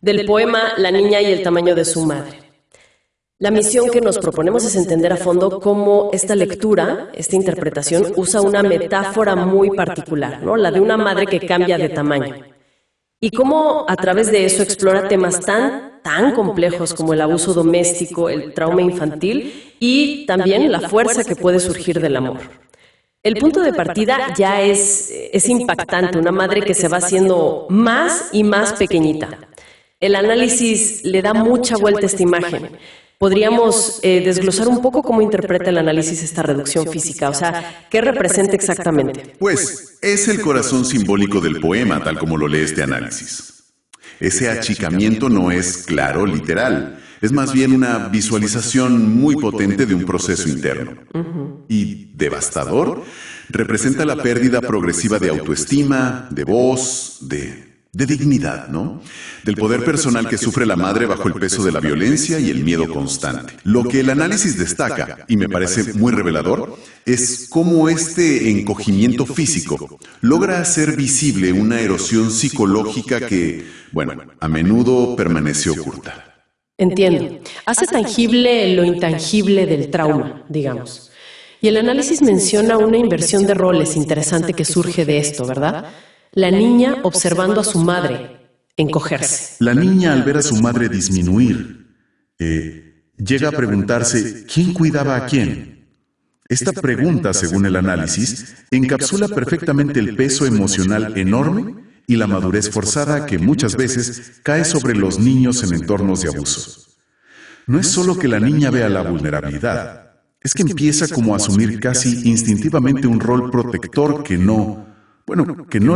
del poema La niña y el tamaño de su madre. La misión que nos proponemos es entender a fondo cómo esta lectura, esta interpretación, usa una metáfora muy particular, ¿no? La de una madre que cambia de tamaño. Y cómo a través de eso explora temas tan complejos como el abuso doméstico, el trauma infantil y también la fuerza que puede surgir del amor. El punto de partida ya es impactante, una madre que se va haciendo más y más pequeñita. El análisis le da mucha vuelta a esta imagen. Podríamos desglosar un poco cómo interpreta el análisis esta reducción física, o sea, ¿qué representa exactamente? Pues es el corazón simbólico del poema, tal como lo lee este análisis. Ese achicamiento no es claro, literal. Es más bien una visualización muy potente de un proceso interno. Y devastador, representa la pérdida progresiva de autoestima, de voz, de dignidad, ¿no? Del poder personal que sufre la madre bajo el peso de la violencia y el miedo constante. Lo que el análisis destaca, y me parece muy revelador, es cómo este encogimiento físico logra hacer visible una erosión psicológica que, bueno, a menudo permanece oculta. Entiendo. Hace tangible lo intangible del trauma, digamos. Y el análisis menciona una inversión de roles interesante que surge de esto, ¿verdad? La niña observando a su madre encogerse. La niña, al ver a su madre disminuir, llega a preguntarse ¿quién cuidaba a quién? Esta pregunta, según el análisis, encapsula perfectamente el peso emocional enorme y la madurez forzada que muchas veces cae sobre los niños en entornos de abuso. No es solo que la niña vea la vulnerabilidad, es que empieza como a asumir casi instintivamente un rol protector que no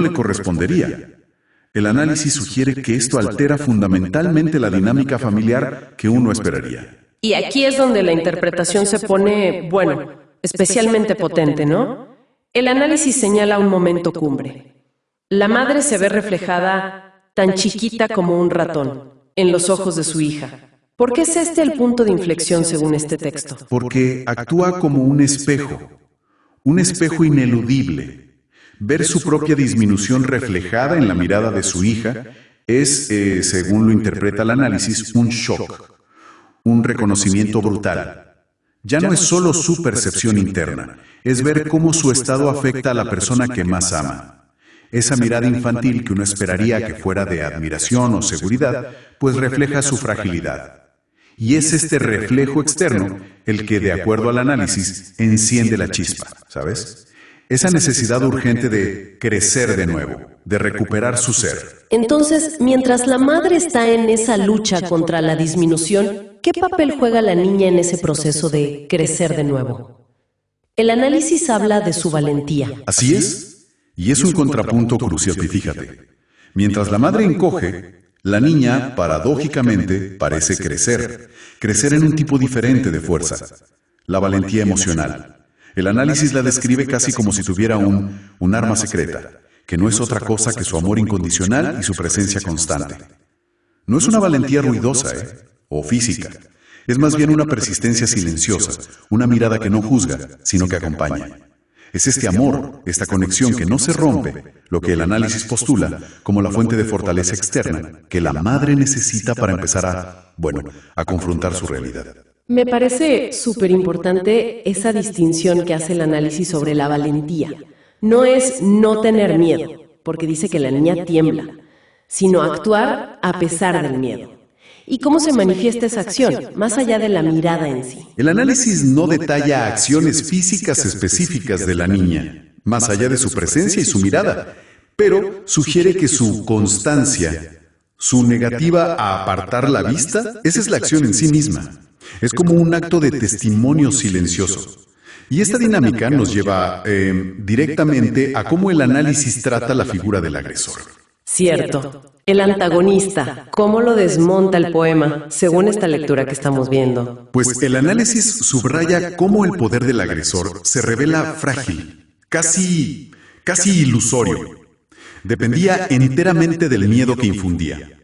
le correspondería. El análisis sugiere que esto altera fundamentalmente la dinámica familiar que uno esperaría. Y aquí es donde la interpretación se pone, especialmente potente, ¿no? El análisis señala un momento cumbre. La madre se ve reflejada tan chiquita como un ratón en los ojos de su hija. ¿Por qué es este el punto de inflexión según este texto? Porque actúa como un espejo ineludible. Ver su propia disminución reflejada en la mirada de su hija es, según lo interpreta el análisis, un shock, un reconocimiento brutal. Ya no es solo su percepción interna, es ver cómo su estado afecta a la persona que más ama. Esa mirada infantil que uno esperaría que fuera de admiración o seguridad, pues refleja su fragilidad. Y es este reflejo externo el que, de acuerdo al análisis, enciende la chispa, ¿sabes? Esa necesidad urgente de crecer de nuevo, de recuperar su ser. Entonces, mientras la madre está en esa lucha contra la disminución, ¿qué papel juega la niña en ese proceso de crecer de nuevo? El análisis habla de su valentía. Así es. Y es un contrapunto crucial, fíjate. Mientras la madre encoge, la niña, paradójicamente, parece crecer en un tipo diferente de fuerza, la valentía emocional. El análisis la describe casi como si tuviera un arma secreta, que no es otra cosa que su amor incondicional y su presencia constante. No es una valentía ruidosa, o física. Es más bien una persistencia silenciosa, una mirada que no juzga, sino que acompaña. Es este amor, esta conexión que no se rompe, lo que el análisis postula como la fuente de fortaleza externa que la madre necesita para empezar a confrontar su realidad. Me parece súper importante esa distinción que hace el análisis sobre la valentía. No es no tener miedo, porque dice que la niña tiembla, sino actuar a pesar del miedo. ¿Y cómo se manifiesta esa acción, más allá de la mirada en sí? El análisis no detalla acciones físicas específicas de la niña, más allá de su presencia y su mirada, pero sugiere que su constancia, su negativa a apartar la vista, esa es la acción en sí misma. Es como un acto de testimonio silencioso. Y esta dinámica nos lleva directamente a cómo el análisis trata la figura del agresor. Cierto. El antagonista, ¿cómo lo desmonta el poema, según esta lectura que estamos viendo? Pues el análisis subraya cómo el poder del agresor se revela frágil, casi ilusorio. Dependía enteramente del miedo que infundía.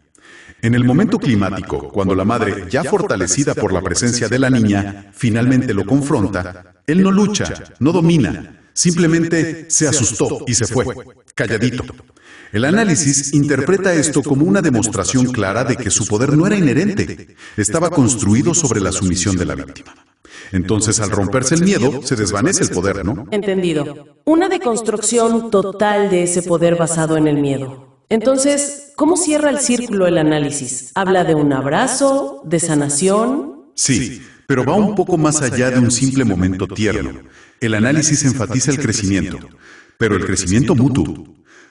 En el momento climático, cuando la madre, ya fortalecida por la presencia de la niña, finalmente lo confronta, él no lucha, no domina, Simplemente se asustó y se fue, calladito. El análisis interpreta esto como una demostración clara de que su poder no era inherente, estaba construido sobre la sumisión de la víctima. Entonces, al romperse el miedo, se desvanece el poder, ¿no? Entendido. Una deconstrucción total de ese poder basado en el miedo. Entonces, ¿cómo cierra el círculo el análisis? ¿Habla de un abrazo, de sanación? Sí, pero va un poco más allá de un simple momento tierno. El análisis enfatiza el crecimiento, pero el crecimiento mutuo.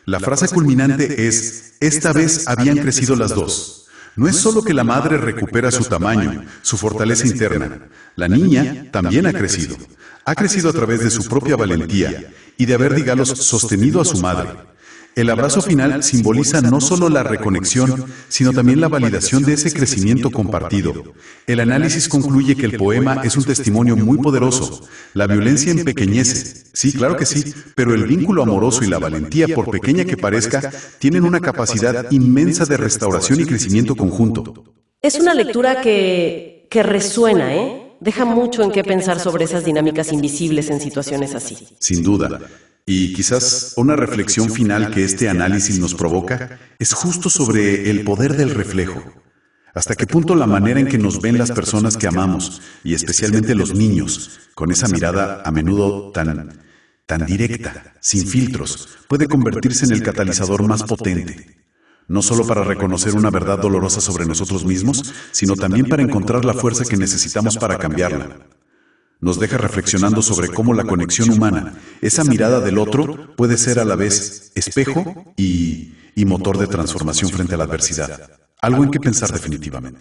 La frase culminante es, esta vez habían crecido las dos. No es solo que la madre recupera su tamaño, su fortaleza interna. La niña también ha crecido. Ha crecido a través de su propia valentía y de haber, digamos, sostenido a su madre. El abrazo final simboliza no solo la reconexión, sino también la validación de ese crecimiento compartido. El análisis concluye que el poema es un testimonio muy poderoso. La violencia empequeñece, sí, claro que sí, pero el vínculo amoroso y la valentía, por pequeña que parezca, tienen una capacidad inmensa de restauración y crecimiento conjunto. Es una lectura que resuena, ¿eh? Deja mucho en qué pensar sobre esas dinámicas invisibles en situaciones así. Sin duda. Y quizás una reflexión final que este análisis nos provoca es justo sobre el poder del reflejo. ¿Hasta qué punto la manera en que nos ven las personas que amamos, y especialmente los niños, con esa mirada a menudo tan directa, sin filtros, puede convertirse en el catalizador más potente? No solo para reconocer una verdad dolorosa sobre nosotros mismos, sino también para encontrar la fuerza que necesitamos para cambiarla. Nos deja reflexionando sobre cómo la conexión humana, esa mirada del otro, puede ser a la vez espejo y motor de transformación frente a la adversidad. Algo en que pensar definitivamente.